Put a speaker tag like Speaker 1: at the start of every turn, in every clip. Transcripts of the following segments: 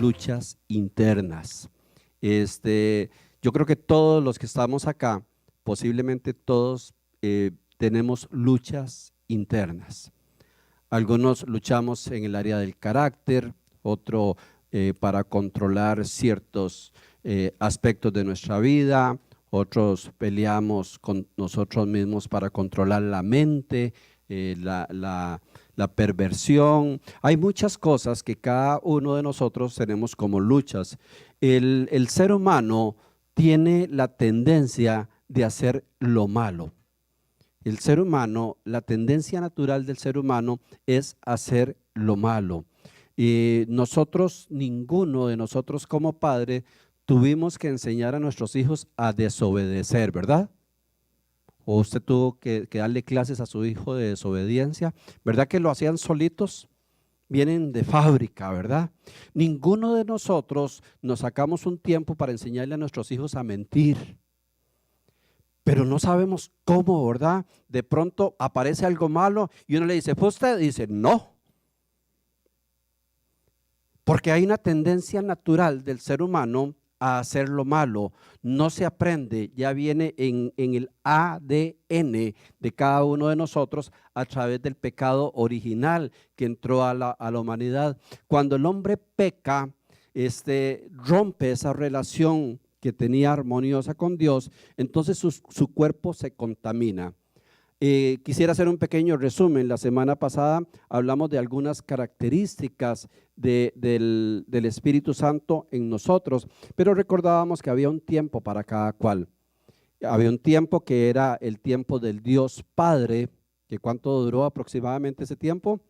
Speaker 1: luchas internas. Yo creo que todos los que estamos acá, posiblemente todos tenemos luchas internas. Algunos luchamos en el área del carácter, otro para controlar ciertos aspectos de nuestra vida, otros peleamos con nosotros mismos para controlar la mente, la perversión. Hay muchas cosas que cada uno de nosotros tenemos como luchas. El ser humano tiene la tendencia de hacer lo malo. El ser humano, la tendencia natural del ser humano es hacer lo malo. Y nosotros, ninguno de nosotros como padre, tuvimos que enseñar a nuestros hijos a desobedecer, ¿verdad? O usted tuvo que darle clases a su hijo de desobediencia, ¿verdad que lo hacían solitos? Vienen de fábrica, ¿verdad? Ninguno de nosotros nos sacamos un tiempo para enseñarle a nuestros hijos a mentir, pero no sabemos cómo, ¿verdad? De pronto aparece algo malo y uno le dice, ¿fue usted? Y dice, no. Porque hay una tendencia natural del ser humano a hacer lo malo. No se aprende, ya viene en el ADN de cada uno de nosotros a través del pecado original que entró a la humanidad. Cuando el hombre peca, rompe esa relación que tenía armoniosa con Dios, entonces su cuerpo se contamina. Quisiera hacer un pequeño resumen. La semana pasada hablamos de algunas características del Espíritu Santo en nosotros, pero recordábamos que había un tiempo para cada cual. Había un tiempo que era el tiempo del Dios Padre, que ¿cuánto duró aproximadamente ese tiempo?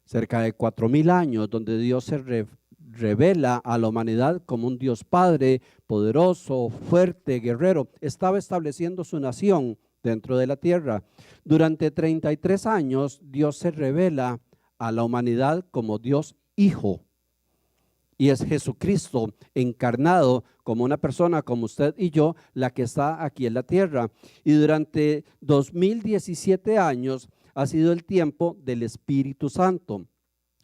Speaker 1: Cerca de 4000 años, donde Dios se revela a la humanidad como un Dios Padre, poderoso, fuerte, guerrero. Estaba estableciendo su nación dentro de la tierra. Durante 33 años, Dios se revela a la humanidad como Dios Hijo. Y es Jesucristo encarnado como una persona como usted y yo, la que está aquí en la tierra. Y durante 2017 años ha sido el tiempo del Espíritu Santo.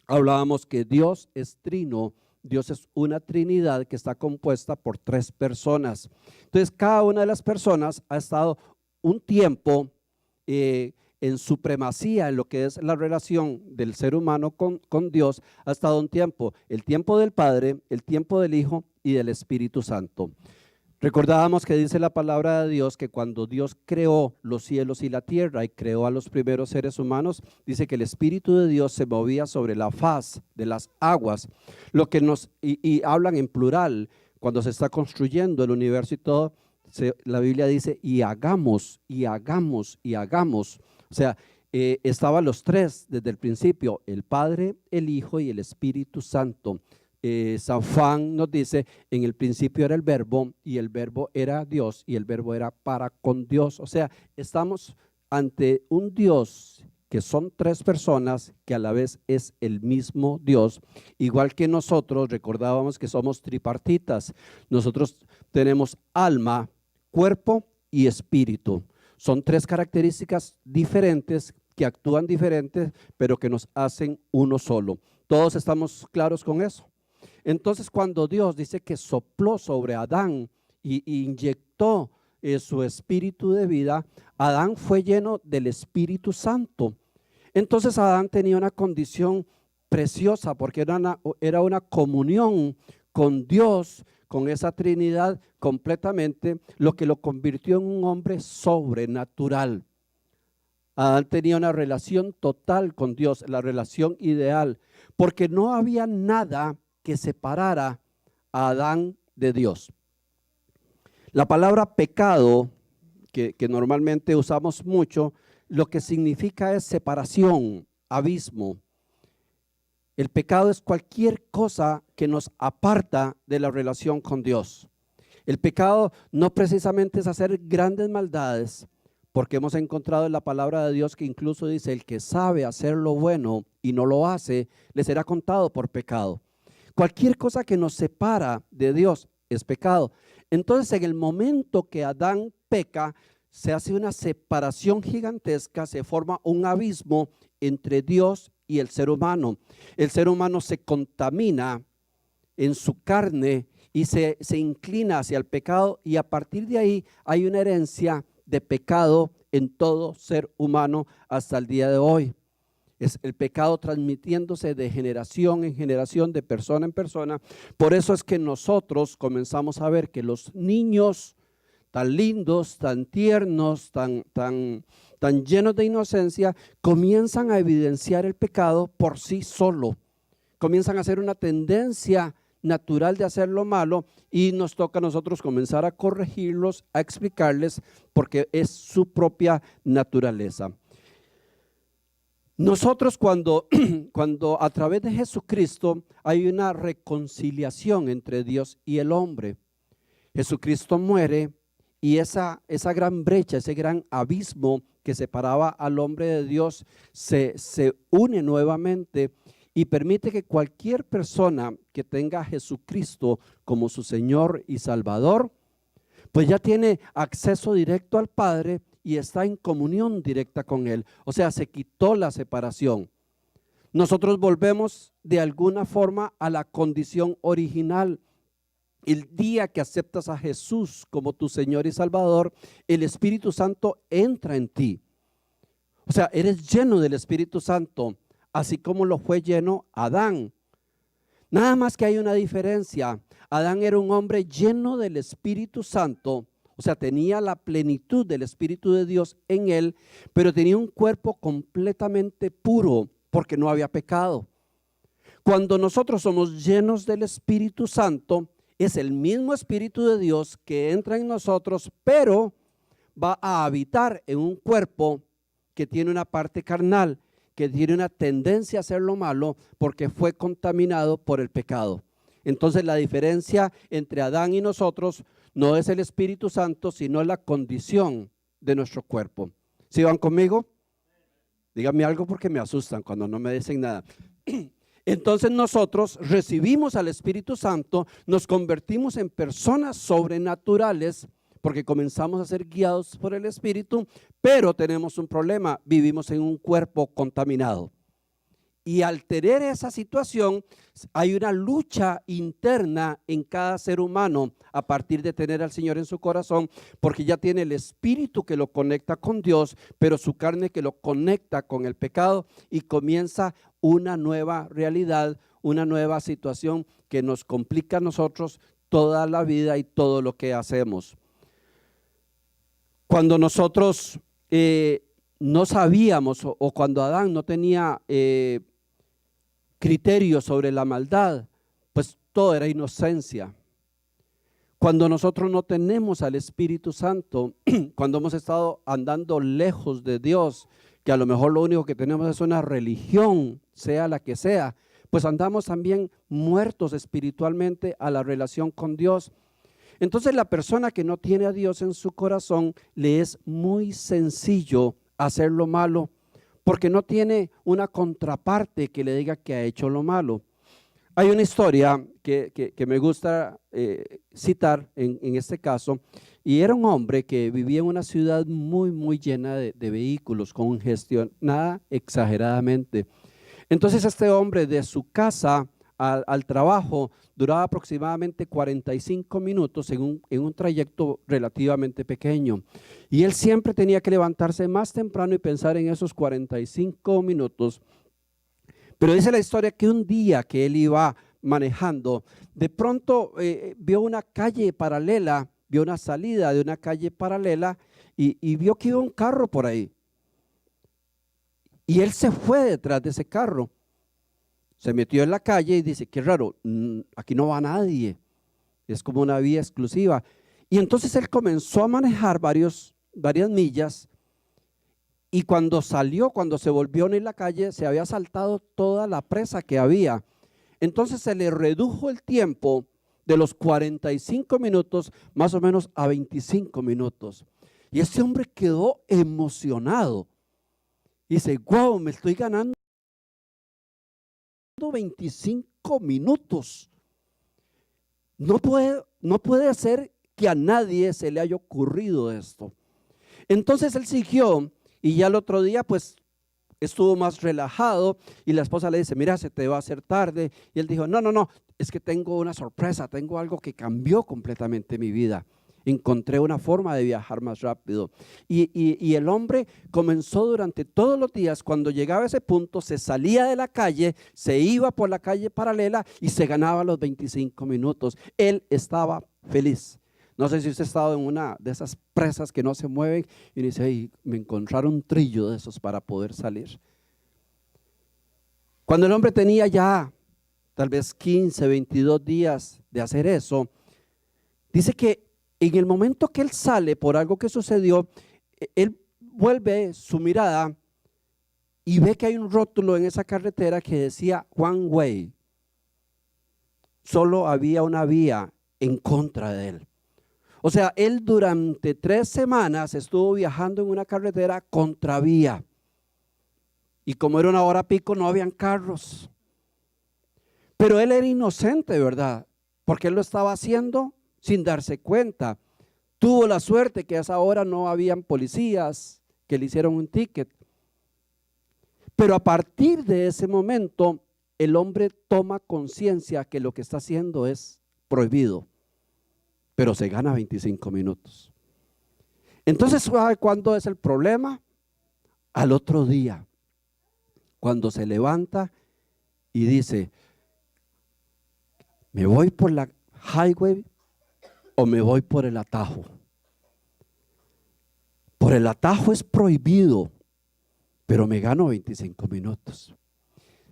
Speaker 1: Hablábamos que Dios es trino, Dios es una trinidad que está compuesta por 3 personas. Entonces, cada una de las personas ha estado un tiempo en supremacía en lo que es la relación del ser humano con Dios. Ha estado un tiempo, el tiempo del Padre, el tiempo del Hijo y del Espíritu Santo. Recordábamos que dice la palabra de Dios que cuando Dios creó los cielos y la tierra y creó a los primeros seres humanos, dice que el Espíritu de Dios se movía sobre la faz de las aguas, lo que y hablan en plural, cuando se está construyendo el universo y todo, la Biblia dice y hagamos, y hagamos, y hagamos. O sea, estaban los 3 desde el principio, el Padre, el Hijo y el Espíritu Santo. San Juan nos dice, en el principio era el verbo y el verbo era Dios y el verbo era para con Dios. O sea, estamos ante un Dios que son 3 personas que a la vez es el mismo Dios, igual que nosotros recordábamos que somos tripartitas. Nosotros tenemos alma, cuerpo y espíritu. Son 3 características diferentes que actúan diferentes, pero que nos hacen uno solo. ¿Todos estamos claros con eso? Entonces, cuando Dios dice que sopló sobre Adán y inyectó su espíritu de vida, Adán fue lleno del Espíritu Santo. Entonces, Adán tenía una condición preciosa porque era una comunión con Dios, con esa Trinidad completamente, lo que lo convirtió en un hombre sobrenatural. Adán tenía una relación total con Dios, la relación ideal, porque no había nada que separara a Adán de Dios. La palabra pecado, que normalmente usamos mucho, lo que significa es separación, abismo. El pecado es cualquier cosa que nos aparta de la relación con Dios. El pecado no precisamente es hacer grandes maldades, porque hemos encontrado en la palabra de Dios que incluso dice, el que sabe hacer lo bueno y no lo hace, le será contado por pecado. Cualquier cosa que nos separa de Dios es pecado. Entonces, en el momento que Adán peca, se hace una separación gigantesca, se forma un abismo entre Dios y el ser humano. El ser humano se contamina en su carne y se inclina hacia el pecado, y a partir de ahí hay una herencia de pecado en todo ser humano hasta el día de hoy. Es el pecado transmitiéndose de generación en generación, de persona en persona. Por eso es que nosotros comenzamos a ver que los niños tan lindos, tan tiernos, tan llenos de inocencia, comienzan a evidenciar el pecado por sí solo. Comienzan a hacer una tendencia natural de hacer lo malo, y nos toca a nosotros comenzar a corregirlos, a explicarles, porque es su propia naturaleza. Nosotros cuando a través de Jesucristo hay una reconciliación entre Dios y el hombre. Jesucristo muere, y esa gran brecha, ese gran abismo que separaba al hombre de Dios se une nuevamente y permite que cualquier persona que tenga a Jesucristo como su Señor y Salvador, pues ya tiene acceso directo al Padre y está en comunión directa con Él. O sea, se quitó la separación. Nosotros volvemos de alguna forma a la condición original. El día que aceptas a Jesús como tu Señor y Salvador, el Espíritu Santo entra en ti. O sea, eres lleno del Espíritu Santo, así como lo fue lleno Adán. Nada más que hay una diferencia. Adán era un hombre lleno del Espíritu Santo, o sea, tenía la plenitud del Espíritu de Dios en él, pero tenía un cuerpo completamente puro porque no había pecado. Cuando nosotros somos llenos del Espíritu Santo, es el mismo Espíritu de Dios que entra en nosotros, pero va a habitar en un cuerpo que tiene una parte carnal, que tiene una tendencia a hacer lo malo porque fue contaminado por el pecado. Entonces la diferencia entre Adán y nosotros no es el Espíritu Santo, sino la condición de nuestro cuerpo. ¿Sí van conmigo? Díganme algo porque me asustan cuando no me dicen nada. Entonces nosotros recibimos al Espíritu Santo, nos convertimos en personas sobrenaturales porque comenzamos a ser guiados por el Espíritu, pero tenemos un problema: vivimos en un cuerpo contaminado. Y al tener esa situación, hay una lucha interna en cada ser humano a partir de tener al Señor en su corazón, porque ya tiene el Espíritu que lo conecta con Dios, pero su carne que lo conecta con el pecado, y comienza una nueva realidad, una nueva situación que nos complica a nosotros toda la vida y todo lo que hacemos. Cuando nosotros no sabíamos, o cuando Adán no tenía criterio sobre la maldad, pues todo era inocencia. Cuando nosotros no tenemos al Espíritu Santo, cuando hemos estado andando lejos de Dios, que a lo mejor lo único que tenemos es una religión, sea la que sea, pues andamos también muertos espiritualmente a la relación con Dios. Entonces la persona que no tiene a Dios en su corazón, le es muy sencillo hacer lo malo, porque no tiene una contraparte que le diga que ha hecho lo malo. Hay una historia que me gusta citar en este caso, y era un hombre que vivía en una ciudad muy llena de vehículos, congestionada exageradamente. Entonces este hombre, de su casa al trabajo, duraba aproximadamente 45 minutos en un trayecto relativamente pequeño. Y él siempre tenía que levantarse más temprano y pensar en esos 45 minutos. Pero dice la historia que un día que él iba manejando, de pronto vio una calle paralela, vio una salida de una calle paralela y vio que iba un carro por ahí. Y él se fue detrás de ese carro. Se metió en la calle y dice: qué raro, aquí no va nadie, es como una vía exclusiva. Y entonces él comenzó a manejar varias millas, y cuando se volvió en la calle, se había saltado toda la presa que había. Entonces se le redujo el tiempo de los 45 minutos más o menos a 25 minutos. Y ese hombre quedó emocionado. Y dice: wow, me estoy ganando 25 minutos. No puede ser que a nadie se le haya ocurrido esto. Entonces él siguió, y ya el otro día pues estuvo más relajado y la esposa le dice, mira, se te va a hacer tarde. Y él dijo, no, no, no, es que tengo una sorpresa, tengo algo que cambió completamente mi vida. Encontré una forma de viajar más rápido. Y el hombre comenzó durante todos los días, cuando llegaba a ese punto, se salía de la calle, se iba por la calle paralela y se ganaba los 25 minutos. Él estaba feliz. No sé si usted ha estado en una de esas presas que no se mueven y dice, hey, me encontraron un trillo de esos para poder salir. Cuando el hombre tenía ya tal vez 15, 22 días de hacer eso, dice que en el momento que él sale por algo que sucedió, él vuelve su mirada y ve que hay un rótulo en esa carretera que decía one way. Solo había una vía en contra de él. O sea, él durante 3 semanas estuvo viajando en una carretera contravía. Y como era una hora pico, no habían carros. Pero él era inocente, ¿verdad? Porque él lo estaba haciendo sin darse cuenta. Tuvo la suerte que a esa hora no habían policías que le hicieron un ticket. Pero a partir de ese momento, el hombre toma conciencia que lo que está haciendo es prohibido, pero se gana 25 minutos. Entonces, ¿sabe cuándo es el problema? Al otro día, cuando se levanta y dice, ¿me voy por la highway o me voy por el atajo? Por el atajo es prohibido, pero me gano 25 minutos.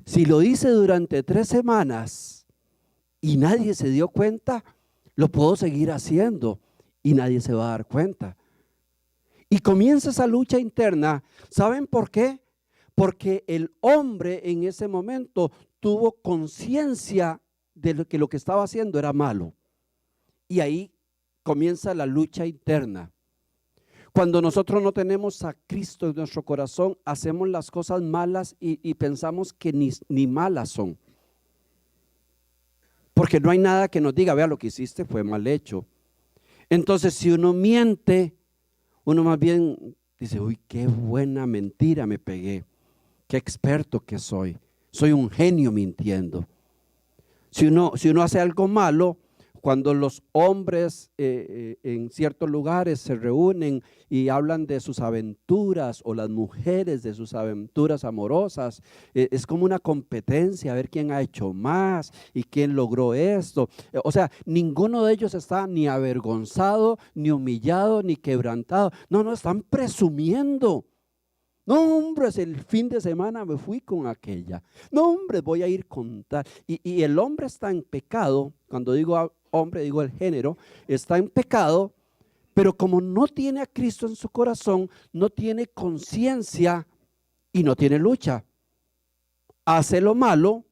Speaker 1: Si lo hice durante 3 semanas y nadie se dio cuenta, lo puedo seguir haciendo y nadie se va a dar cuenta. Y comienza esa lucha interna. ¿Saben por qué? Porque el hombre en ese momento tuvo conciencia de que lo que estaba haciendo era malo. Y ahí comienza la lucha interna. Cuando nosotros no tenemos a Cristo en nuestro corazón, hacemos las cosas malas y pensamos que ni malas son. Porque no hay nada que nos diga, vea, lo que hiciste fue mal hecho. Entonces, si uno miente, uno más bien dice, uy, qué buena mentira me pegué. Qué experto que soy. Soy un genio mintiendo. Si uno hace algo malo, cuando los hombres en ciertos lugares se reúnen y hablan de sus aventuras, o las mujeres de sus aventuras amorosas, es como una competencia a ver quién ha hecho más y quién logró esto. O sea, ninguno de ellos está ni avergonzado, ni humillado, ni quebrantado. No, están presumiendo. No, hombre, el fin de semana me fui con aquella. No, hombre, voy a ir con tal. Y el hombre está en pecado. Cuando digo hombre, digo el género. Está en pecado, pero como no tiene a Cristo en su corazón, no tiene conciencia y no tiene lucha. Hace lo malo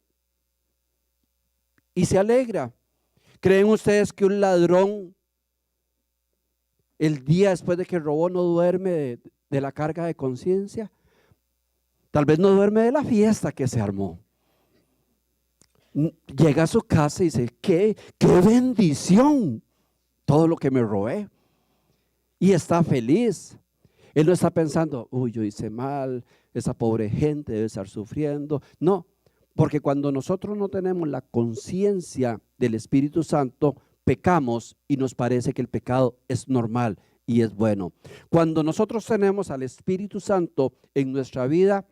Speaker 1: y se alegra. ¿Creen ustedes que un ladrón el día después de que robó no duerme de la carga de conciencia? Tal vez no duerme de la fiesta que se armó. Llega a su casa y dice, qué bendición todo lo que me robé, y está feliz. Él no está pensando, uy, yo hice mal, esa pobre gente debe estar sufriendo. No, porque cuando nosotros no tenemos la conciencia del Espíritu Santo, pecamos y nos parece que el pecado es normal y es bueno. Cuando nosotros tenemos al Espíritu Santo en nuestra vida,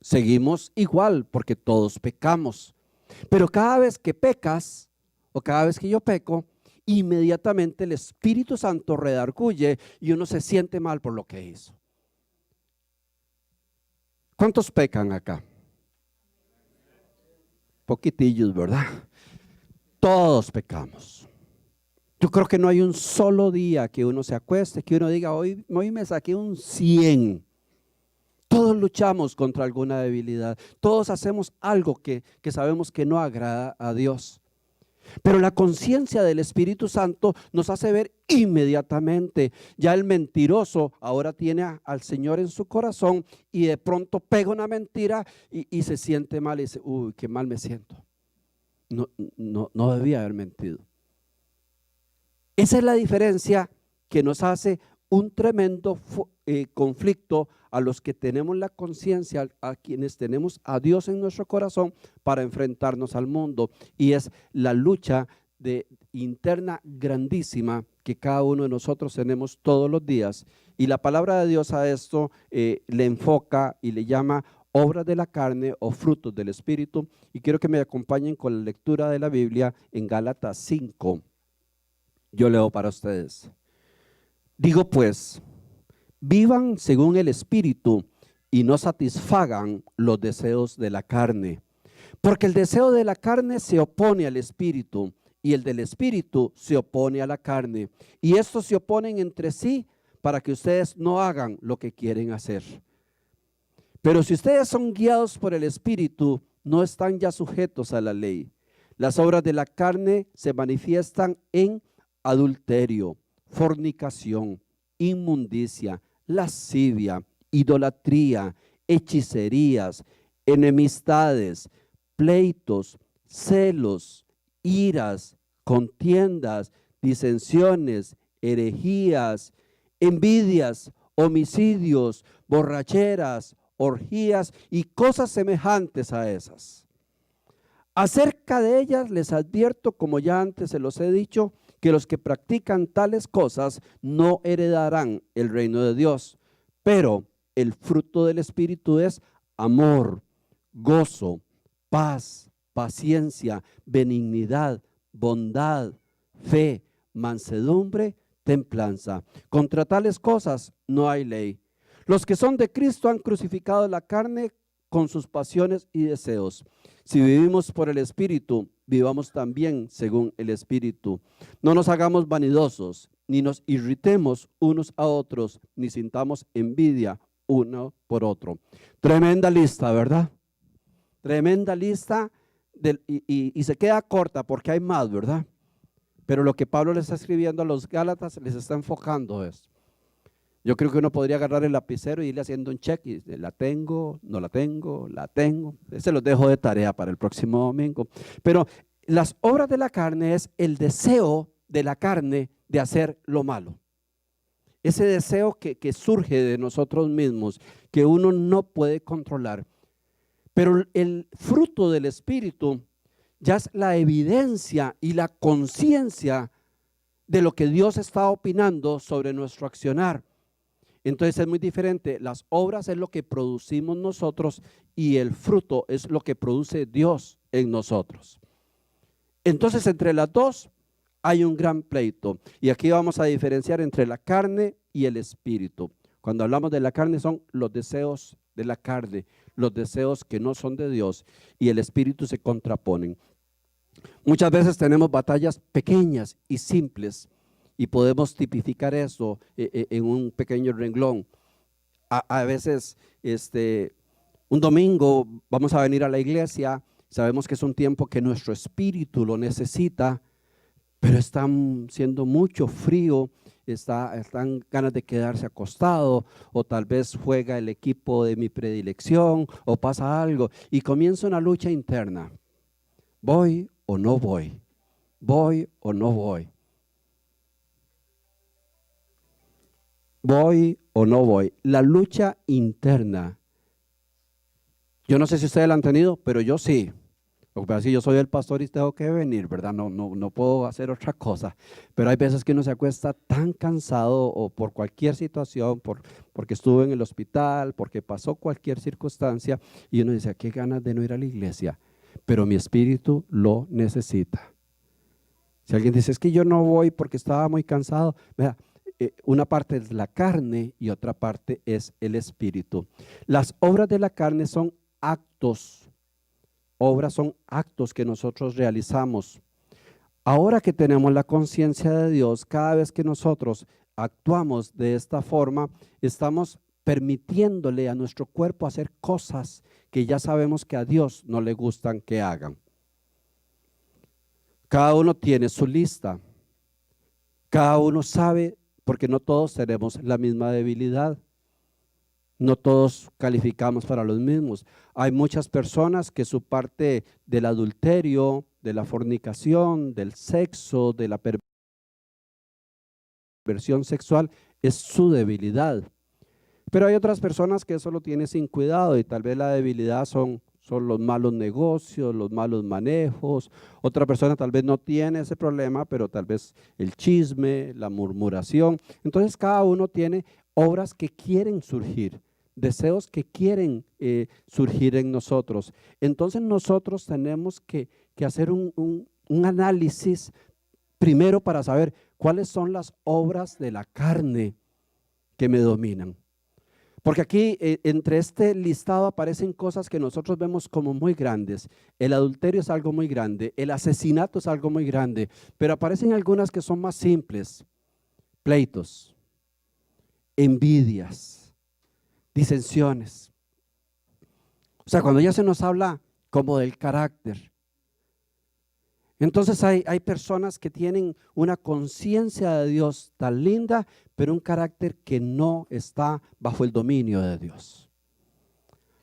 Speaker 1: seguimos igual, porque todos pecamos. Pero cada vez que pecas, o cada vez que yo peco, inmediatamente el Espíritu Santo redarguye y uno se siente mal por lo que hizo. ¿Cuántos pecan acá? Poquitillos, ¿verdad? Todos pecamos. Yo creo que no hay un solo día que uno se acueste, que uno diga, hoy me saqué un 100. Todos luchamos contra alguna debilidad. Todos hacemos algo que sabemos que no agrada a Dios. Pero la conciencia del Espíritu Santo nos hace ver inmediatamente. Ya el mentiroso ahora tiene al Señor en su corazón y de pronto pega una mentira y se siente mal y dice, uy, qué mal me siento. No debía haber mentido. Esa es la diferencia que nos hace un tremendo conflicto a los que tenemos la conciencia, a quienes tenemos a Dios en nuestro corazón para enfrentarnos al mundo. Y es la lucha interna grandísima que cada uno de nosotros tenemos todos los días. Y la palabra de Dios a esto le enfoca y le llama obras de la carne o frutos del Espíritu. Y quiero que me acompañen con la lectura de la Biblia en Gálatas 5. Yo leo para ustedes. Digo pues, vivan según el Espíritu y no satisfagan los deseos de la carne. Porque el deseo de la carne se opone al Espíritu y el del Espíritu se opone a la carne. Y estos se oponen entre sí para que ustedes no hagan lo que quieren hacer. Pero si ustedes son guiados por el Espíritu, no están ya sujetos a la ley. Las obras de la carne se manifiestan en adulterio, fornicación, inmundicia, lascivia, idolatría, hechicerías, enemistades, pleitos, celos, iras, contiendas, disensiones, herejías, envidias, homicidios, borracheras, orgías y cosas semejantes a esas. Acerca de ellas les advierto, como ya antes se los he dicho, que los que practican tales cosas no heredarán el reino de Dios. Pero el fruto del Espíritu es amor, gozo, paz, paciencia, benignidad, bondad, fe, mansedumbre, templanza. Contra tales cosas no hay ley. Los que son de Cristo han crucificado la carne con sus pasiones y deseos. Si vivimos por el Espíritu, vivamos también según el Espíritu. No nos hagamos vanidosos, ni nos irritemos unos a otros, ni sintamos envidia uno por otro. Tremenda lista, ¿verdad? Tremenda lista y se queda corta porque hay más, ¿verdad? Pero lo que Pablo le está escribiendo a los Gálatas les está enfocando esto. Yo creo que uno podría agarrar el lapicero y irle haciendo un check y la tengo, no la tengo, la tengo. Ese los dejo de tarea para el próximo domingo. Pero las obras de la carne es el deseo de la carne de hacer lo malo. Ese deseo que surge de nosotros mismos, que uno no puede controlar. Pero el fruto del Espíritu ya es la evidencia y la conciencia de lo que Dios está opinando sobre nuestro accionar. Entonces es muy diferente. Las obras es lo que producimos nosotros y el fruto es lo que produce Dios en nosotros. Entonces entre las dos hay un gran pleito. Y aquí vamos a diferenciar entre la carne y el espíritu. Cuando hablamos de la carne son los deseos de la carne, los deseos que no son de Dios, y el espíritu se contraponen. Muchas veces tenemos batallas pequeñas y simples y podemos tipificar eso en un pequeño renglón. A veces un domingo vamos a venir a la iglesia, sabemos que es un tiempo que nuestro espíritu lo necesita, pero está siendo mucho frío, están ganas de quedarse acostado, o tal vez juega el equipo de mi predilección, o pasa algo, y comienza una lucha interna. ¿Voy o no voy? ¿Voy o no voy? ¿Voy o no voy? La lucha interna. Yo no sé si ustedes la han tenido, pero yo sí. Lo que pasa es que yo soy el pastor y tengo que venir, ¿verdad? No puedo hacer otra cosa. Pero hay veces que uno se acuesta tan cansado o por cualquier situación, porque estuvo en el hospital, porque pasó cualquier circunstancia, y uno dice, qué ganas de no ir a la iglesia, pero mi espíritu lo necesita. Si alguien dice, es que yo no voy porque estaba muy cansado, vea, una parte es la carne y otra parte es el espíritu. Las obras de la carne son actos. Obras son actos que nosotros realizamos. Ahora que tenemos la conciencia de Dios, cada vez que nosotros actuamos de esta forma, estamos permitiéndole a nuestro cuerpo hacer cosas que ya sabemos que a Dios no le gustan que hagan. Cada uno tiene su lista. Cada uno sabe, porque no todos tenemos la misma debilidad. No todos calificamos para los mismos. Hay muchas personas que su parte del adulterio, de la fornicación, del sexo, de la perversión sexual es su debilidad. Pero hay otras personas que eso lo tienen sin cuidado y tal vez la debilidad son los malos negocios, los malos manejos. Otra persona tal vez no tiene ese problema, pero tal vez el chisme, la murmuración. Entonces cada uno tiene obras que quieren surgir, deseos que quieren surgir en nosotros. Entonces nosotros tenemos que hacer un análisis primero para saber cuáles son las obras de la carne que me dominan. Porque aquí entre este listado aparecen cosas que nosotros vemos como muy grandes. El adulterio es algo muy grande, el asesinato es algo muy grande, pero aparecen algunas que son más simples: pleitos, envidias, disensiones. O sea, cuando ya se nos habla como del carácter. Entonces hay personas que tienen una conciencia de Dios tan linda, pero un carácter que no está bajo el dominio de Dios.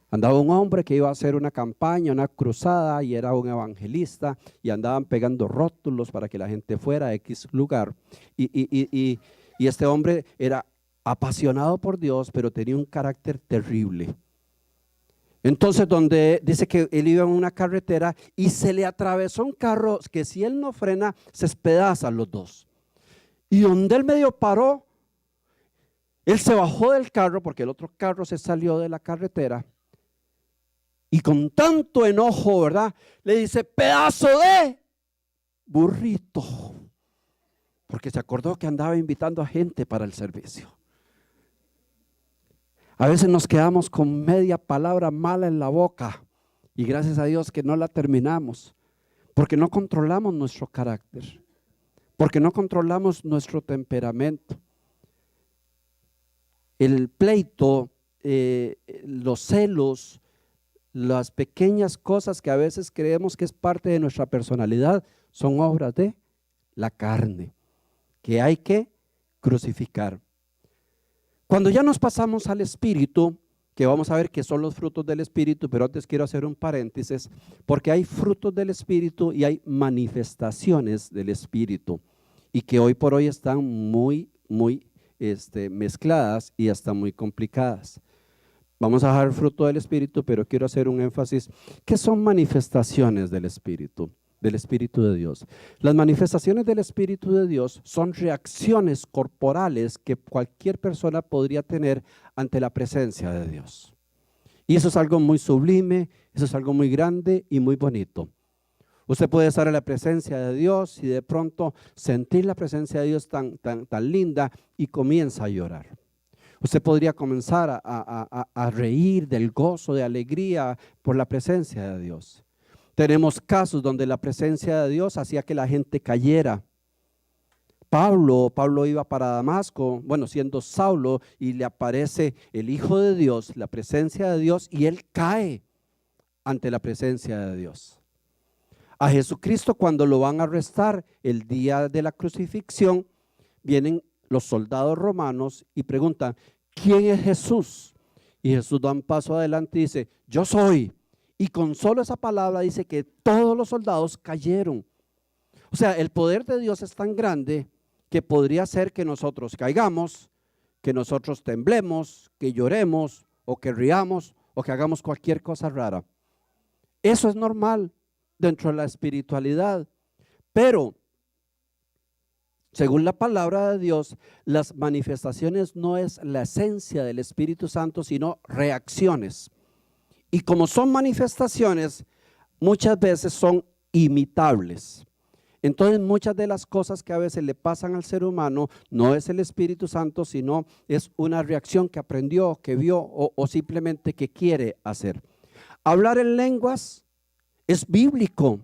Speaker 1: Andaba un hombre que iba a hacer una campaña, una cruzada, y era un evangelista, y andaban pegando rótulos para que la gente fuera a X lugar. Y este hombre era apasionado por Dios, pero tenía un carácter terrible. Entonces, donde dice que él iba en una carretera y se le atravesó un carro que si él no frena, se espedazan los dos. Y donde él medio paró, él se bajó del carro porque el otro carro se salió de la carretera. Y con tanto enojo, ¿verdad? Le dice: pedazo de burrito. Porque se acordó que andaba invitando a gente para el servicio. A veces nos quedamos con media palabra mala en la boca y gracias a Dios que no la terminamos, porque no controlamos nuestro carácter, porque no controlamos nuestro temperamento. El pleito, los celos, las pequeñas cosas que a veces creemos que es parte de nuestra personalidad, son obras de la carne, que hay que crucificar. Cuando ya nos pasamos al Espíritu, que vamos a ver que son los frutos del Espíritu, pero antes quiero hacer un paréntesis, porque hay frutos del Espíritu y hay manifestaciones del Espíritu, y que hoy por hoy están muy mezcladas y hasta muy complicadas. Vamos a dejar el fruto del Espíritu, pero quiero hacer un énfasis. ¿Qué son manifestaciones del Espíritu? Del Espíritu de Dios. Las manifestaciones del Espíritu de Dios son reacciones corporales que cualquier persona podría tener ante la presencia de Dios. Y eso es algo muy sublime, eso es algo muy grande y muy bonito. Usted puede estar en la presencia de Dios y de pronto sentir la presencia de Dios tan linda y comienza a llorar. Usted podría comenzar a reír del gozo, de alegría por la presencia de Dios. Tenemos casos donde la presencia de Dios hacía que la gente cayera. Pablo iba para Damasco, siendo Saulo, y le aparece el Hijo de Dios, la presencia de Dios, y él cae ante la presencia de Dios. A Jesucristo, cuando lo van a arrestar el día de la crucifixión, vienen los soldados romanos y preguntan: ¿quién es Jesús? Y Jesús da un paso adelante y dice: yo soy. Y con solo esa palabra dice que todos los soldados cayeron. O sea, el poder de Dios es tan grande que podría hacer que nosotros caigamos, que nosotros temblemos, que lloremos o que riamos o que hagamos cualquier cosa rara. Eso es normal dentro de la espiritualidad. Pero según la palabra de Dios, las manifestaciones no es la esencia del Espíritu Santo, sino reacciones. Y como son manifestaciones, muchas veces son imitables. Entonces muchas de las cosas que a veces le pasan al ser humano no es el Espíritu Santo, sino es una reacción que aprendió, que vio o simplemente que quiere hacer. Hablar en lenguas es bíblico,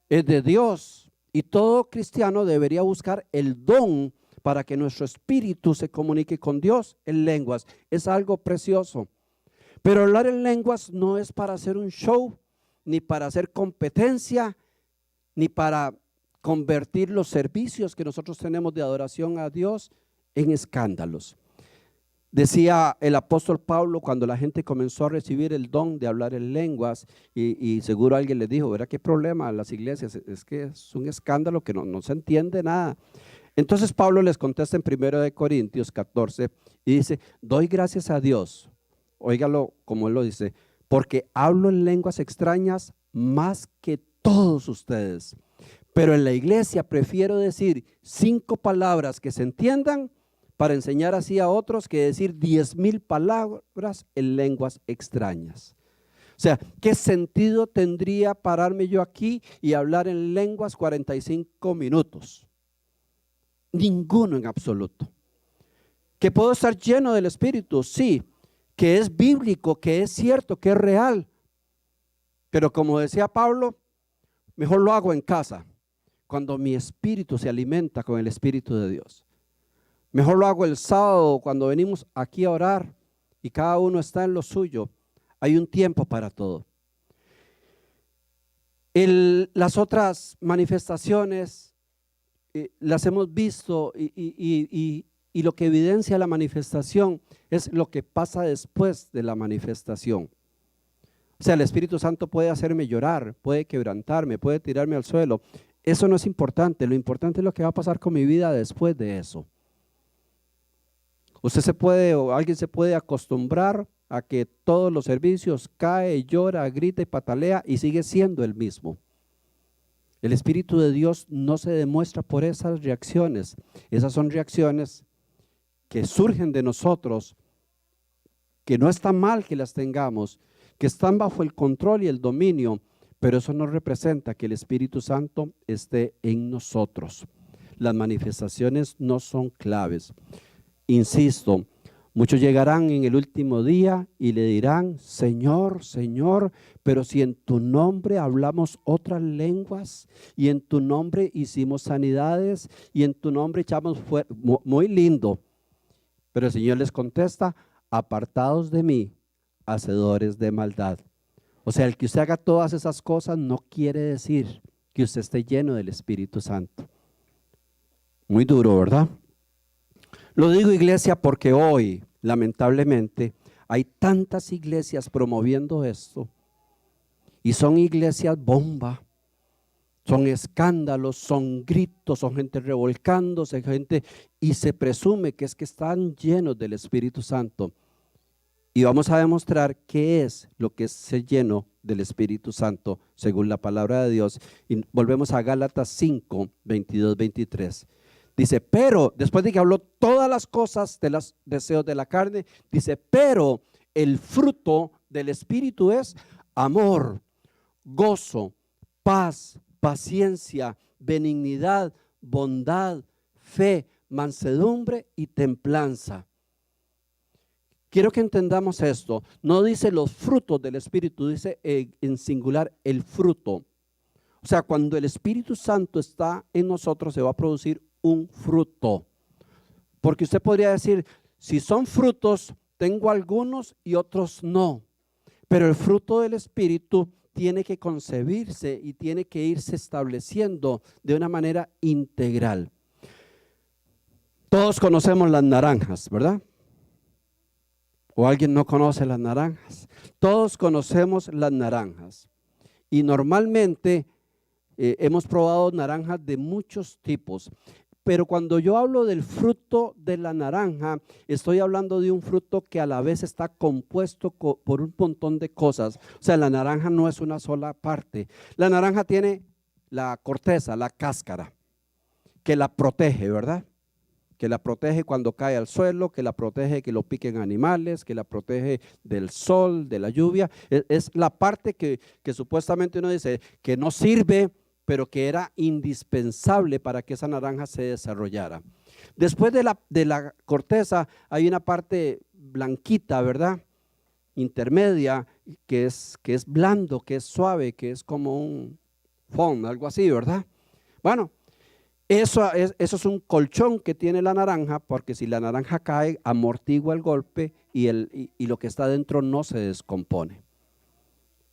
Speaker 1: es de Dios, y todo cristiano debería buscar el don para que nuestro espíritu se comunique con Dios en lenguas. Es algo precioso. Pero hablar en lenguas no es para hacer un show, ni para hacer competencia, ni para convertir los servicios que nosotros tenemos de adoración a Dios en escándalos. Decía el apóstol Pablo cuando la gente comenzó a recibir el don de hablar en lenguas, y seguro alguien le dijo: ¿verdad qué problema en las iglesias? Es que es un escándalo que no se entiende nada. Entonces Pablo les contesta en 1 de Corintios 14 y dice, doy gracias a Dios, óigalo como él lo dice, porque hablo en lenguas extrañas más que todos ustedes. Pero en la iglesia prefiero decir 5 palabras que se entiendan para enseñar así a otros que decir 10,000 palabras en lenguas extrañas. O sea, ¿qué sentido tendría pararme yo aquí y hablar en lenguas 45 minutos? Ninguno en absoluto. ¿Que puedo estar lleno del Espíritu? Sí. ¿Que es bíblico, que es cierto, que es real? Pero como decía Pablo, mejor lo hago en casa, cuando mi espíritu se alimenta con el Espíritu de Dios. Mejor lo hago el sábado cuando venimos aquí a orar y cada uno está en lo suyo. Hay un tiempo para todo. Las otras manifestaciones las hemos visto y lo que evidencia la manifestación es lo que pasa después de la manifestación. O sea, el Espíritu Santo puede hacerme llorar, puede quebrantarme, puede tirarme al suelo. Eso no es importante. Lo importante es lo que va a pasar con mi vida después de eso. Alguien se puede acostumbrar a que todos los servicios cae, llora, grita y patalea y sigue siendo el mismo. El Espíritu de Dios no se demuestra por esas reacciones. Esas son reacciones que surgen de nosotros, que no está mal que las tengamos, que están bajo el control y el dominio, pero eso no representa que el Espíritu Santo esté en nosotros. Las manifestaciones no son claves. Insisto, muchos llegarán en el último día y le dirán, Señor, Señor, pero si en tu nombre hablamos otras lenguas y en tu nombre hicimos sanidades y en tu nombre echamos fuera, muy lindo. Pero el Señor les contesta, apartados de mí, hacedores de maldad. O sea, el que usted haga todas esas cosas no quiere decir que usted esté lleno del Espíritu Santo. Muy duro, ¿verdad? Lo digo, iglesia, porque hoy, lamentablemente, hay tantas iglesias promoviendo esto y son iglesias bomba, son escándalos, son gritos, son gente revolcándose, y se presume que es que están llenos del Espíritu Santo. Y vamos a demostrar qué es lo que es ser lleno del Espíritu Santo según la palabra de Dios. Y volvemos a Gálatas 5, 22, 23. Dice, pero, después de que habló todas las cosas de los deseos de la carne, dice, pero el fruto del Espíritu es amor, gozo, paz, paciencia, benignidad, bondad, fe, mansedumbre y templanza. Quiero que entendamos esto. No dice los frutos del Espíritu, dice en singular el fruto. O sea, cuando el Espíritu Santo está en nosotros, se va a producir un fruto. Porque usted podría decir, si son frutos, tengo algunos y otros no. Pero el fruto del Espíritu tiene que concebirse y tiene que irse estableciendo de una manera integral. Todos conocemos las naranjas, ¿verdad? ¿O alguien no conoce las naranjas? Todos conocemos las naranjas. Y normalmente hemos probado naranjas de muchos tipos. Pero cuando yo hablo del fruto de la naranja, estoy hablando de un fruto que a la vez está compuesto por un montón de cosas. O sea, la naranja no es una sola parte. La naranja tiene la corteza, la cáscara, que la protege, ¿verdad? Que la protege cuando cae al suelo, que la protege que lo piquen animales, que la protege del sol, de la lluvia. Es la parte que supuestamente uno dice que no sirve, pero que era indispensable para que esa naranja se desarrollara. Después de la corteza hay una parte blanquita, ¿verdad? Intermedia, que es blando, que es suave, que es como un foam, algo así, ¿verdad? Bueno, eso es un colchón que tiene la naranja, porque si la naranja cae, amortigua el golpe y lo que está dentro no se descompone.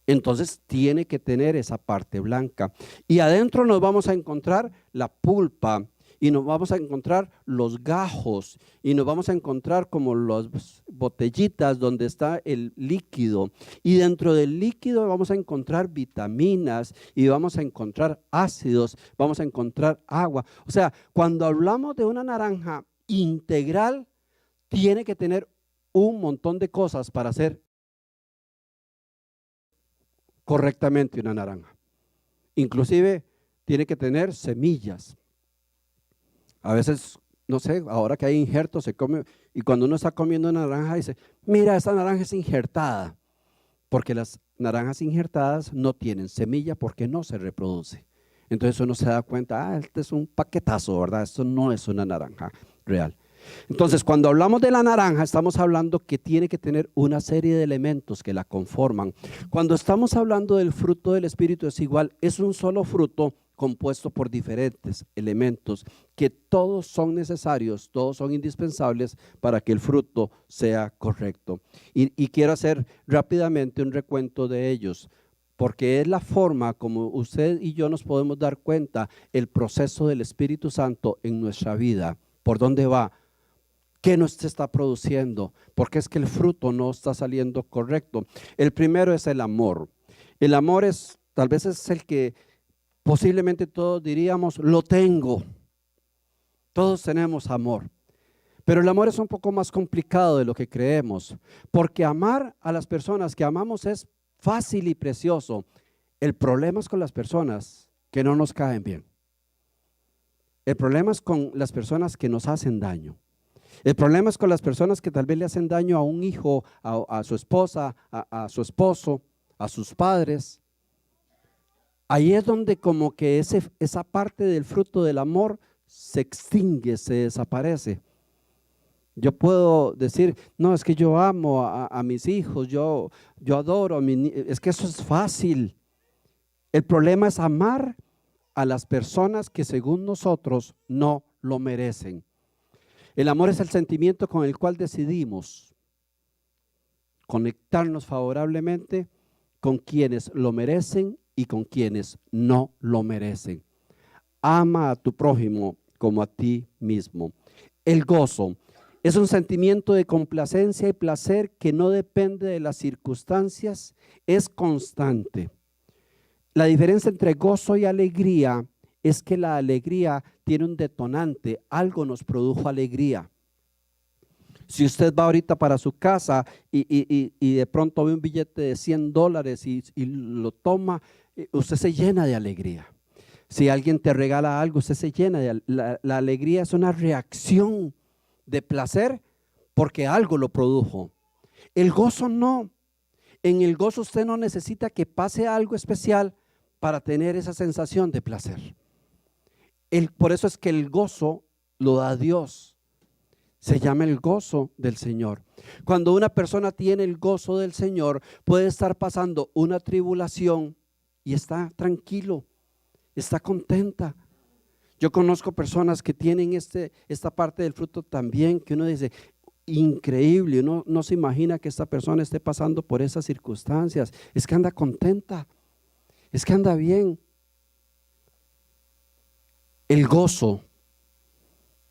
Speaker 1: Entonces tiene que tener esa parte blanca. Y adentro nos vamos a encontrar la pulpa. y nos vamos a encontrar los gajos y nos vamos a encontrar como las botellitas donde está el líquido, y dentro del líquido vamos a encontrar vitaminas y vamos a encontrar ácidos, vamos a encontrar agua. O sea, cuando hablamos de una naranja integral, tiene que tener un montón de cosas para hacer correctamente una naranja. Inclusive tiene que tener semillas. A veces, no sé, ahora que hay injertos se come, y cuando uno está comiendo una naranja dice, mira, esta naranja es injertada, porque las naranjas injertadas no tienen semilla porque no se reproduce. Entonces uno se da cuenta, este es un paquetazo, ¿verdad? Esto no es una naranja real. Entonces, cuando hablamos de la naranja, estamos hablando que tiene que tener una serie de elementos que la conforman. Cuando estamos hablando del fruto del Espíritu es igual, es un solo fruto compuesto por diferentes elementos que todos son necesarios, todos son indispensables para que el fruto sea correcto. Y quiero hacer rápidamente un recuento de ellos, porque es la forma como usted y yo nos podemos dar cuenta el proceso del Espíritu Santo en nuestra vida. ¿Por dónde va? ¿Qué no se está produciendo? Porque es que el fruto no está saliendo correcto. El primero es el amor. El amor es, tal vez es el que posiblemente todos diríamos, lo tengo. Todos tenemos amor. Pero el amor es un poco más complicado de lo que creemos. Porque amar a las personas que amamos es fácil y precioso. El problema es con las personas que no nos caen bien. El problema es con las personas que nos hacen daño. El problema es con las personas que tal vez le hacen daño a un hijo, a su esposa, a su esposo, a sus padres. Ahí es donde como que esa parte del fruto del amor se extingue, se desaparece. Yo puedo decir, no, es que yo amo a mis hijos, yo adoro a es que eso es fácil. El problema es amar a las personas que según nosotros no lo merecen. El amor es el sentimiento con el cual decidimos conectarnos favorablemente con quienes lo merecen y con quienes no lo merecen. Ama a tu prójimo como a ti mismo. El gozo es un sentimiento de complacencia y placer que no depende de las circunstancias, es constante. La diferencia entre gozo y alegría es que la alegría tiene un detonante, algo nos produjo alegría. Si usted va ahorita para su casa y de pronto ve un billete de $100 y lo toma, usted se llena de alegría. Si alguien te regala algo, usted se llena de la alegría. Es una reacción de placer porque algo lo produjo. El gozo no. En el gozo usted no necesita que pase algo especial para tener esa sensación de placer. Por eso es que el gozo lo da Dios. Se llama el gozo del Señor. Cuando una persona tiene el gozo del Señor, puede estar pasando una tribulación y está tranquilo, está contenta. Yo conozco personas que tienen esta parte del fruto también, que uno dice, increíble, uno no se imagina que esta persona esté pasando por esas circunstancias. Es que anda contenta, es que anda bien. El gozo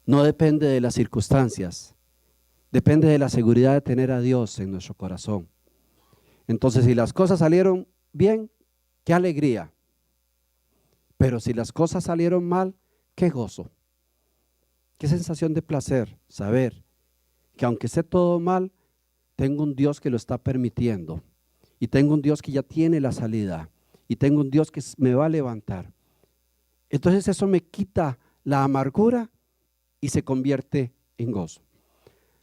Speaker 1: no depende de las circunstancias, depende de la seguridad de tener a Dios en nuestro corazón. Entonces, si las cosas salieron bien, qué alegría. Pero si las cosas salieron mal, qué gozo, qué sensación de placer saber que aunque esté todo mal, tengo un Dios que lo está permitiendo, y tengo un Dios que ya tiene la salida, y tengo un Dios que me va a levantar. Entonces eso me quita la amargura y se convierte en gozo.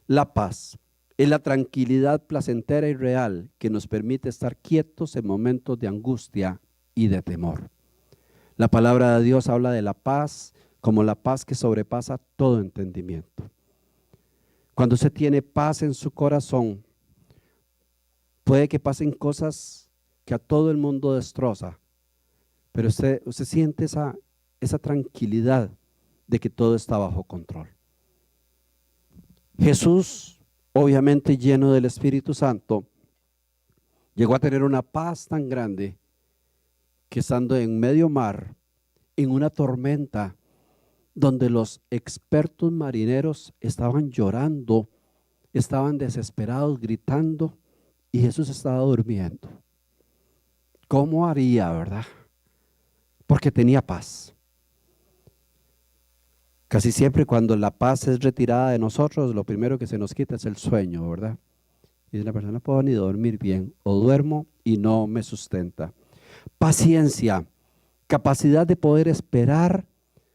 Speaker 1: La paz es la tranquilidad placentera y real que nos permite estar quietos en momentos de angustia y de temor. La palabra de Dios habla de la paz como la paz que sobrepasa todo entendimiento. Cuando usted tiene paz en su corazón, puede que pasen cosas que a todo el mundo destroza, pero usted siente esa tranquilidad de que todo está bajo control. Jesús, obviamente lleno del Espíritu Santo, llegó a tener una paz tan grande que estando en medio mar, en una tormenta, donde los expertos marineros estaban llorando, estaban desesperados, gritando, y Jesús estaba durmiendo. ¿Cómo haría, verdad? Porque tenía paz. Casi siempre cuando la paz es retirada de nosotros, lo primero que se nos quita es el sueño, ¿verdad? Y la persona no puedo ni dormir bien, o duermo y no me sustenta. Paciencia, capacidad de poder esperar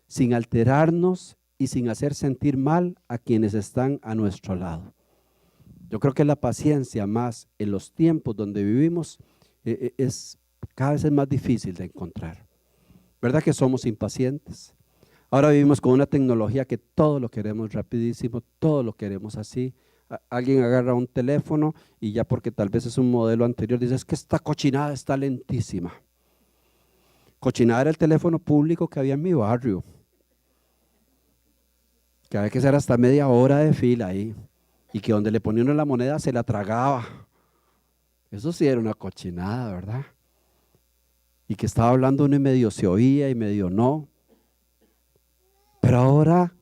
Speaker 1: sin alterarnos y sin hacer sentir mal a quienes están a nuestro lado. Yo creo que la paciencia, más en los tiempos donde vivimos, es cada vez es más difícil de encontrar. ¿Verdad que somos impacientes? Ahora vivimos con una tecnología que todo lo queremos rapidísimo, todo lo queremos así. Alguien agarra un teléfono y ya porque tal vez es un modelo anterior, dice, es que esta cochinada está lentísima. Cochinada era el teléfono público que había en mi barrio, que había que hacer hasta media hora de fila ahí, y que donde le ponían la moneda se la tragaba. Eso sí era una cochinada, ¿verdad? Y que estaba hablando uno y medio se oía y medio no. Pero ahora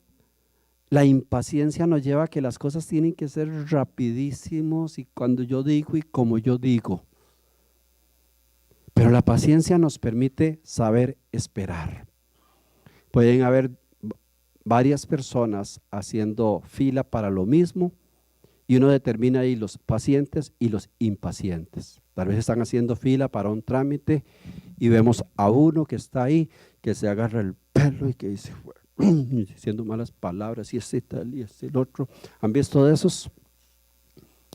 Speaker 1: la impaciencia nos lleva a que las cosas tienen que ser rapidísimos y cuando yo digo y como yo digo. Pero la paciencia nos permite saber esperar. Pueden haber varias personas haciendo fila para lo mismo y uno determina ahí los pacientes y los impacientes. Tal vez están haciendo fila para un trámite y vemos a uno que está ahí, que se agarra el pelo y que dice, diciendo malas palabras, y ese tal y ese el otro. ¿Han visto de esos?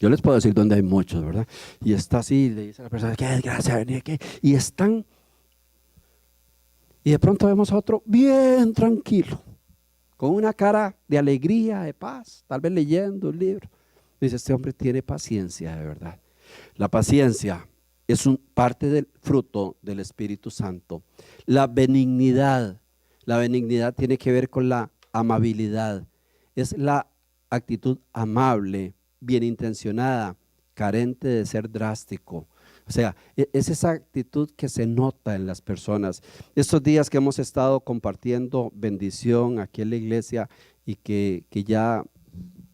Speaker 1: Yo les puedo decir dónde hay muchos, ¿verdad? Y está así, y le dice a la persona, qué desgracia venir aquí. Y están, y de pronto vemos a otro bien tranquilo, con una cara de alegría, de paz, tal vez leyendo un libro. Dice, este hombre tiene paciencia de verdad. La paciencia es parte del fruto del Espíritu Santo. La benignidad tiene que ver con la amabilidad. Es la actitud amable, bien intencionada, carente de ser drástico. O sea, es esa actitud que se nota en las personas. Estos días que hemos estado compartiendo bendición aquí en la iglesia y que ya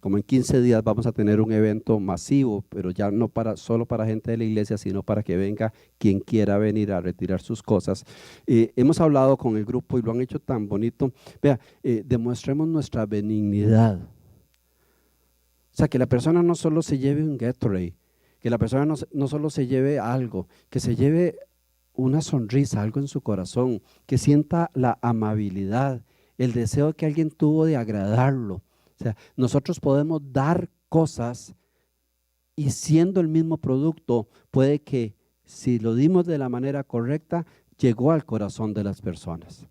Speaker 1: como en 15 días vamos a tener un evento masivo, pero ya no solo para gente de la iglesia, sino para que venga quien quiera venir a retirar sus cosas. Hemos hablado con el grupo y lo han hecho tan bonito. Vea, demostremos nuestra benignidad. O sea, que la persona no solo se lleve un Gatorade, que la persona no solo se lleve algo, que se lleve una sonrisa, algo en su corazón, que sienta la amabilidad, el deseo que alguien tuvo de agradarlo. O sea, nosotros podemos dar cosas y siendo el mismo producto, puede que si lo dimos de la manera correcta, llegó al corazón de las personas.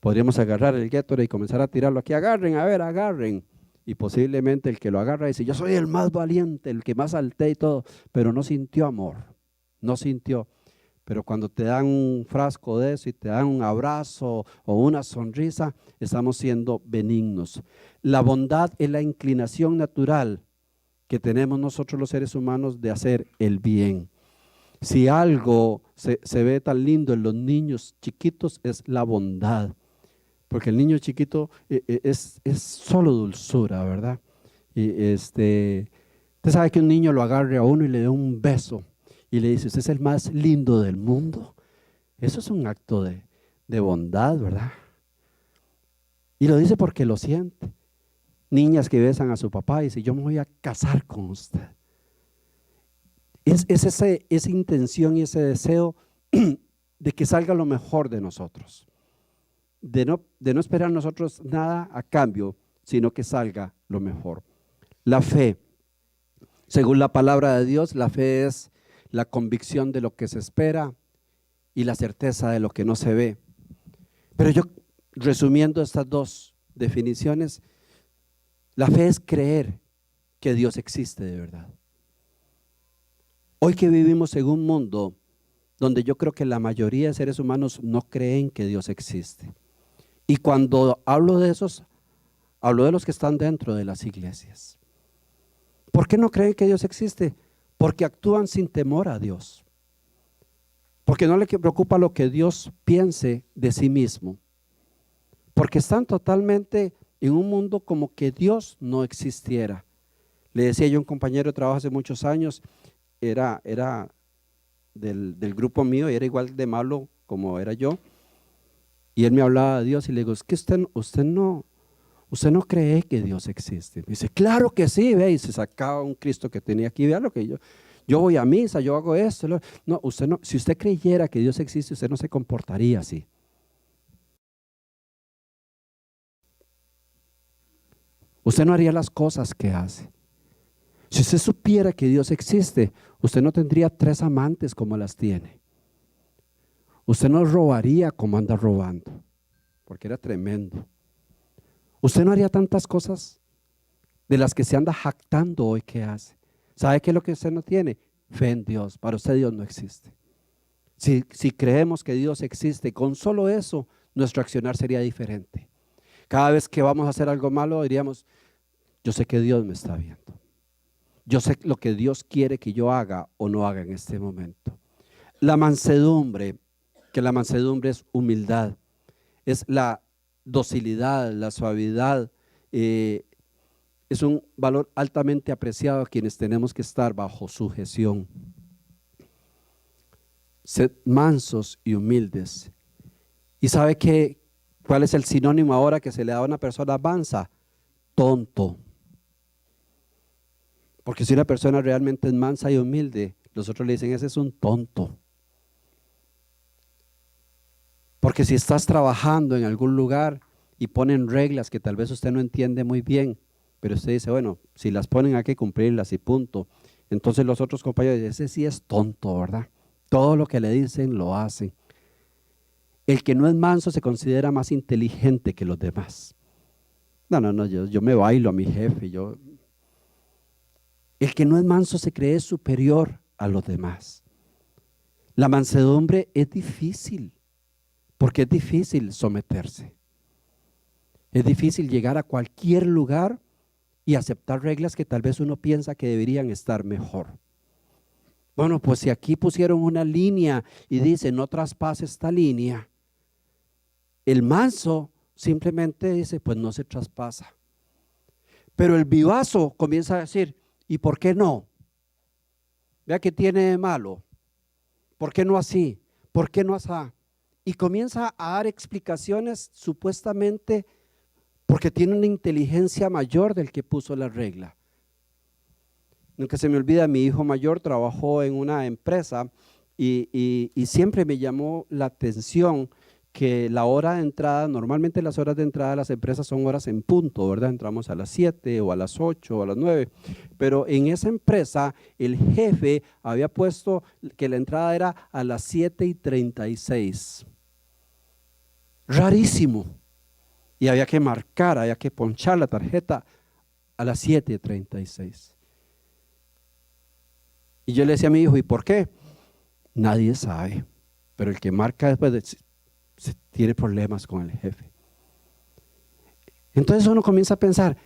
Speaker 1: Podríamos agarrar el Gatorade y comenzar a tirarlo aquí, agarren, a ver, agarren. Y posiblemente el que lo agarra dice, yo soy el más valiente, el que más salté y todo, pero no sintió amor, no sintió. Pero cuando te dan un frasco de eso y te dan un abrazo o una sonrisa, estamos siendo benignos. La bondad es la inclinación natural que tenemos nosotros los seres humanos de hacer el bien. Si algo se ve tan lindo en los niños chiquitos es la bondad. Porque el niño chiquito es solo dulzura, ¿verdad? Y usted sabe que un niño lo agarre a uno y le dé un beso y le dice, usted es el más lindo del mundo. Eso es un acto de bondad, ¿verdad? Y lo dice porque lo siente. Niñas que besan a su papá y dicen, yo me voy a casar con usted. Es esa intención y ese deseo de que salga lo mejor de nosotros. De no esperar nosotros nada a cambio, sino que salga lo mejor. La fe, según la palabra de Dios, la fe es la convicción de lo que se espera y la certeza de lo que no se ve. Pero yo, resumiendo estas dos definiciones, la fe es creer que Dios existe de verdad. Hoy que vivimos en un mundo donde yo creo que la mayoría de seres humanos no creen que Dios existe. Y cuando hablo de esos, hablo de los que están dentro de las iglesias. ¿Por qué no creen que Dios existe? Porque actúan sin temor a Dios. Porque no les preocupa lo que Dios piense de sí mismo. porque están totalmente en un mundo como que Dios no existiera. Le decía yo a un compañero de trabajo hace muchos años, era del grupo mío y era igual de malo como era yo, y él me hablaba de Dios y le digo, es que usted no cree que Dios existe. Me dice, claro que sí, ve, y se sacaba un Cristo que tenía aquí, vea lo que yo voy a misa, yo hago esto. No, usted no, si usted creyera que Dios existe, usted no se comportaría así. Usted no haría las cosas que hace. Si usted supiera que Dios existe, usted no tendría 3 amantes como las tiene. Usted no robaría como anda robando, porque era tremendo. Usted no haría tantas cosas de las que se anda jactando hoy que hace. ¿Sabe qué es lo que usted no tiene? Fe en Dios. Para usted Dios no existe. Si creemos que Dios existe, con solo eso, nuestro accionar sería diferente. Cada vez que vamos a hacer algo malo, diríamos, yo sé que Dios me está viendo. Yo sé lo que Dios quiere que yo haga o no haga en este momento. La mansedumbre, que la mansedumbre es humildad, es la docilidad, la suavidad, es un valor altamente apreciado a quienes tenemos que estar bajo sujeción. Sed mansos y humildes. ¿Y sabe cuál es el sinónimo ahora que se le da a una persona mansa? Tonto. Porque si una persona realmente es mansa y humilde, los otros le dicen, ese es un tonto. Porque si estás trabajando en algún lugar y ponen reglas que tal vez usted no entiende muy bien, pero usted dice, bueno, si las ponen hay que cumplirlas y punto. Entonces los otros compañeros dicen, ese sí es tonto, ¿verdad? Todo lo que le dicen lo hacen. El que no es manso se considera más inteligente que los demás. No, yo me bailo a mi jefe. El que no es manso se cree superior a los demás. La mansedumbre es difícil, porque es difícil someterse. Es difícil llegar a cualquier lugar y aceptar reglas que tal vez uno piensa que deberían estar mejor. Bueno, pues si aquí pusieron una línea y dice no traspase esta línea, el manso simplemente dice pues no se traspasa. Pero el vivazo comienza a decir, ¿y por qué no? Vea qué tiene de malo. ¿Por qué no así? ¿Por qué no así? Y comienza a dar explicaciones supuestamente porque tiene una inteligencia mayor del que puso la regla. Nunca se me olvida, mi hijo mayor trabajó en una empresa y siempre me llamó la atención que la hora de entrada, normalmente las horas de entrada de las empresas son horas en punto, ¿verdad? Entramos a las 7 o a las 8 o a las 9, pero en esa empresa el jefe había puesto que la entrada era a las 7:36. Rarísimo. Y había que marcar, había que ponchar la tarjeta a las 7:36. Y yo le decía a mi hijo, ¿y por qué? Nadie sabe, pero el que marca después tiene problemas con el jefe. Entonces uno comienza a pensar,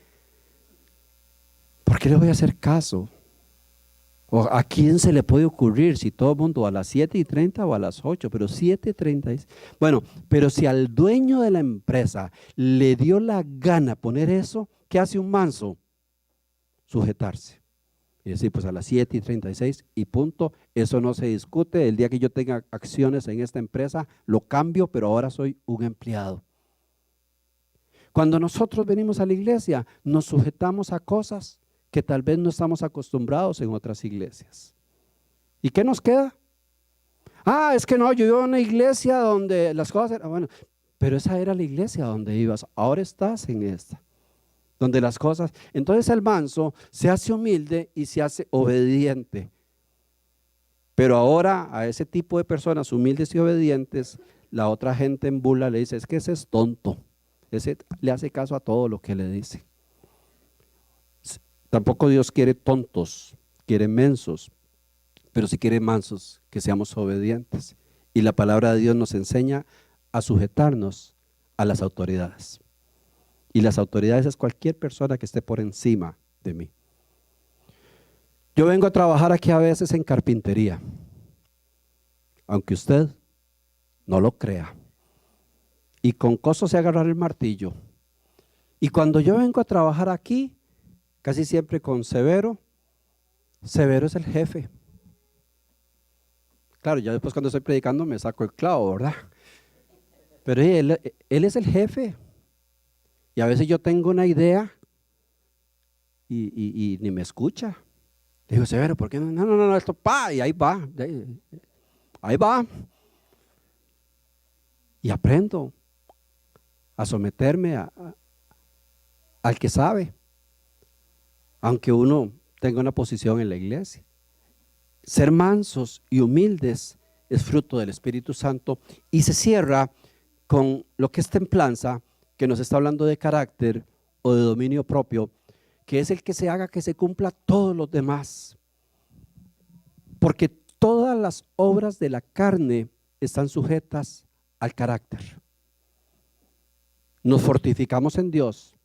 Speaker 1: ¿por qué le voy a hacer caso? ¿O a quién se le puede ocurrir si todo el mundo a las 7:30 o a las 8, pero 7:36? Bueno, pero si al dueño de la empresa le dio la gana poner eso, ¿qué hace un manso? Sujetarse. Y decir, pues a las 7:36 y punto, eso no se discute. El día que yo tenga acciones en esta empresa, lo cambio, pero ahora soy un empleado. Cuando nosotros venimos a la iglesia, nos sujetamos a cosas que tal vez no estamos acostumbrados en otras iglesias. ¿Y qué nos queda? Es que no, yo iba a una iglesia donde las cosas eran, bueno, pero esa era la iglesia donde ibas, ahora estás en esta, donde las cosas, entonces el manso se hace humilde y se hace obediente. Pero ahora a ese tipo de personas humildes y obedientes, la otra gente en burla le dice, es que ese es tonto, ese le hace caso a todo lo que le dice. Tampoco Dios quiere tontos, quiere mensos, pero sí quiere mansos, que seamos obedientes. Y la palabra de Dios nos enseña a sujetarnos a las autoridades. Y las autoridades es cualquier persona que esté por encima de mí. Yo vengo a trabajar aquí a veces en carpintería, aunque usted no lo crea. y con costo sé agarrar el martillo. Y cuando yo vengo a trabajar aquí, casi siempre con Severo, Severo es el jefe. Claro, ya después cuando estoy predicando me saco el clavo, ¿verdad? Pero él es el jefe. Y a veces yo tengo una idea y ni me escucha. Le digo, Severo, ¿por qué no? No, esto, pa, y ahí va. Ahí va. Y aprendo a someterme al que sabe, aunque uno tenga una posición en la iglesia. Ser mansos y humildes es fruto del Espíritu Santo y se cierra con lo que es templanza, que nos está hablando de carácter o de dominio propio, que es el que se haga que se cumpla todos los demás. Porque todas las obras de la carne están sujetas al carácter. Nos fortificamos en Dios,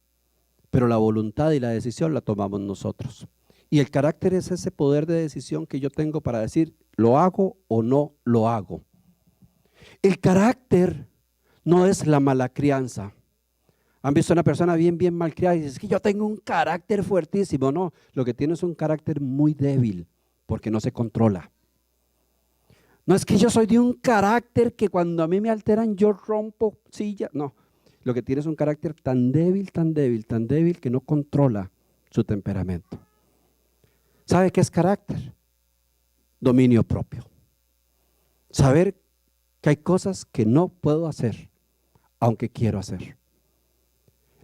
Speaker 1: pero la voluntad y la decisión la tomamos nosotros. Y el carácter es ese poder de decisión que yo tengo para decir, ¿lo hago o no lo hago? El carácter no es la mala crianza. ¿Han visto una persona bien mal criada y dice, es que yo tengo un carácter fuertísimo? No, lo que tiene es un carácter muy débil, porque no se controla. No es que yo soy de un carácter que cuando a mí me alteran yo rompo silla. No, lo que tiene es un carácter tan débil que no controla su temperamento. ¿Sabe qué es carácter? Dominio propio. Saber que hay cosas que no puedo hacer, aunque quiero hacer.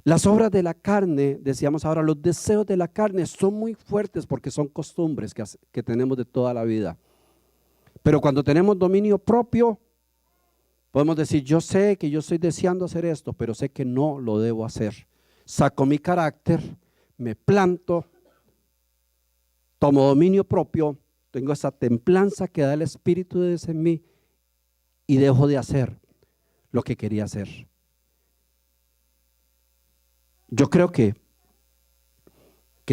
Speaker 1: Las obras de la carne, decíamos ahora, los deseos de la carne son muy fuertes porque son costumbres que tenemos de toda la vida. Pero cuando tenemos dominio propio, podemos decir, yo sé que yo estoy deseando hacer esto, pero sé que no lo debo hacer. Saco mi carácter, me planto, tomo dominio propio, tengo esa templanza que da el Espíritu de Dios en mí y dejo de hacer lo que quería hacer. Yo creo que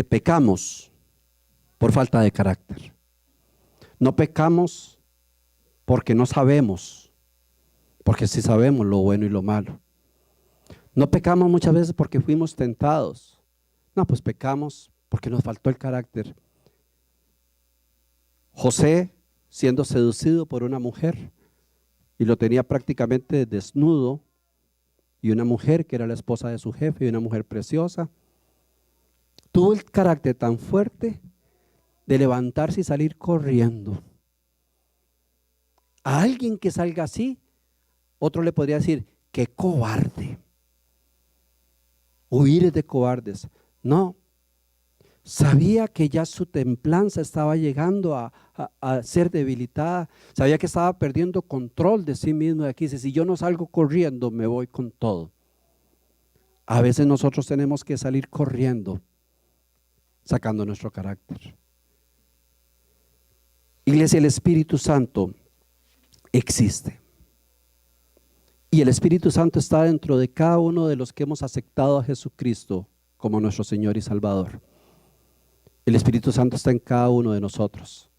Speaker 1: pecamos por falta de carácter. No pecamos porque no sabemos, porque sí sabemos lo bueno y lo malo. No pecamos muchas veces porque fuimos tentados. No, pues pecamos porque nos faltó el carácter. José, siendo seducido por una mujer y lo tenía prácticamente desnudo, y una mujer que era la esposa de su jefe y una mujer preciosa, tuvo el carácter tan fuerte de levantarse y salir corriendo. A alguien que salga así, otro le podría decir, qué cobarde. Huir es de cobardes. No, sabía que ya su templanza estaba llegando a ser debilitada, sabía que estaba perdiendo control de sí mismo. Y aquí dice, si yo no salgo corriendo, me voy con todo. A veces nosotros tenemos que salir corriendo, sacando nuestro carácter. Iglesia, el Espíritu Santo existe. Y el Espíritu Santo está dentro de cada uno de los que hemos aceptado a Jesucristo como nuestro Señor y Salvador. El Espíritu Santo está en cada uno de nosotros.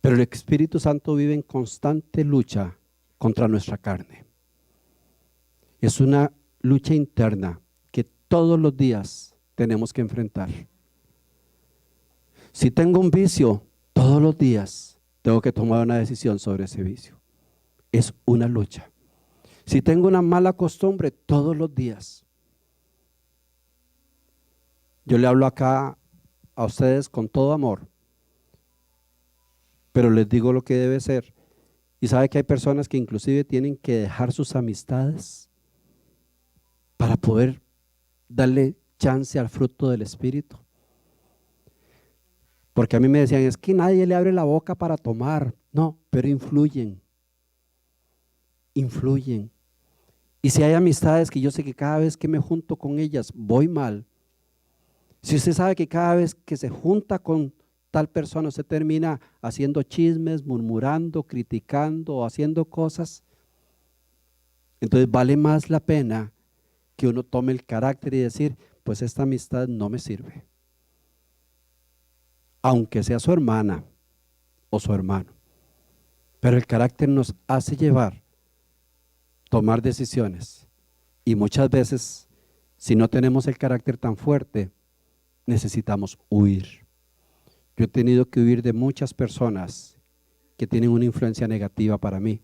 Speaker 1: Pero el Espíritu Santo vive en constante lucha contra nuestra carne. Es una lucha interna que todos los días tenemos que enfrentar. Si tengo un vicio, todos los días tengo que tomar una decisión sobre ese vicio. Es una lucha. Si tengo una mala costumbre, todos los días. Yo le hablo acá a ustedes con todo amor, pero les digo lo que debe ser. Y sabe que hay personas que inclusive tienen que dejar sus amistades para poder darle chance al fruto del Espíritu. Porque a mí me decían, es que nadie le abre la boca para tomar. No, pero influyen. Influyen. Y si hay amistades que yo sé que cada vez que me junto con ellas voy mal, si usted sabe que cada vez que se junta con tal persona usted termina haciendo chismes, murmurando, criticando o haciendo cosas, entonces vale más la pena que uno tome el carácter y decir, pues esta amistad no me sirve. Aunque sea su hermana o su hermano. Pero el carácter nos hace llevar tomar decisiones. Y muchas veces, si no tenemos el carácter tan fuerte, necesitamos huir. Yo he tenido que huir de muchas personas que tienen una influencia negativa para mí.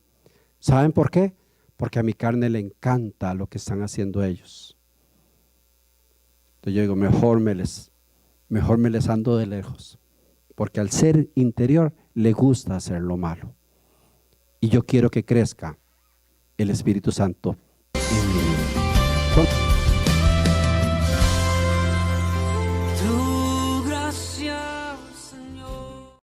Speaker 1: ¿Saben por qué? Porque a mi carne le encanta lo que están haciendo ellos. Entonces yo digo, mejor me les ando de lejos. Porque al ser interior le gusta hacer lo malo. Y yo quiero que crezca el Espíritu Santo en mi vida.